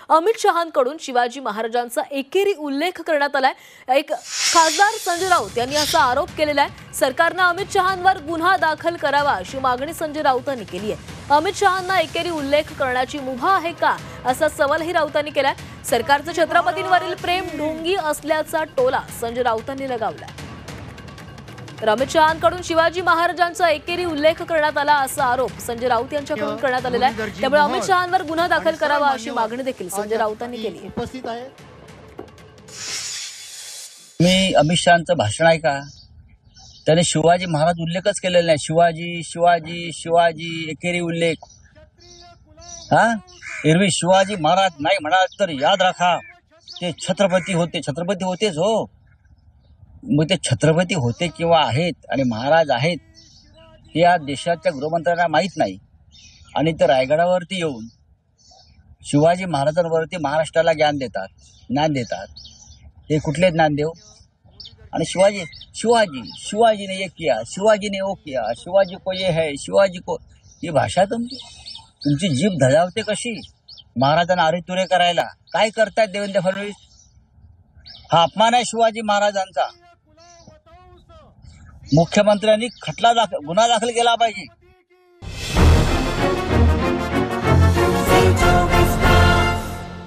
अमित शहांकडून शिवाजी महाराजांचा एकेरी उल्लेख करण्यात आलाय। एक खासदार संजय राऊत यांनी असा आरोप केलेला आहे। सरकारने अमित शहांवर गुन्हा दाखल करावा अशी मागणी संजय राऊतांनी केली आहे। अमित शहांना एकेरी उल्लेख करण्याची मुभा आहे का असा सवालही राऊतांनी केलाय। सरकारचं छत्रपतींवरील प्रेम ढोंगी असल्याचा टोला संजय राऊतांनी लगावला। अमित शहांकडून शिवाजी महाराजांचा एकेरी उल्लेख करण्यात आला असा आरोप संजय राऊत यांच्याकडून करण्यात आलेला आहे। त्यामुळे अमित शहांवर गुन्हा दाखल करावा अशी मागणी देखील संजय राऊतांनी केली। उपस्थित आहे मी अमित शहांचं भाषण आहे का त्याने शिवाजी महाराज उल्लेखच केलेला नाही। शिवाजी शिवाजी शिवाजी एकेरी उल्लेख हा एरवी शिवाजी महाराज नाही म्हणाल तर याद राखा ते छत्रपती होतेच हो। मग ते छत्रपती होते किंवा आहेत आणि महाराज आहेत हे या देशाच्या गृहमंत्र्यांना माहीत नाही आणि ते रायगडावरती येऊन शिवाजी महाराजांवरती महाराष्ट्राला ज्ञान देतात। हे कुठले ज्ञानदेव? आणि शिवाजी ने ये किया, शिवाजी ने वो किया, शिवाजी को ये है, शिवाजी को, ही भाषा तुमची जीभ धजावते कशी महाराजांना अरेतुरे करायला? काय करतायत देवेंद्र फडणवीस? हा अपमान आहे शिवाजी महाराजांचा। मुख्यमंत्र्यांनी गुन्हा दाखल केला पाहिजे।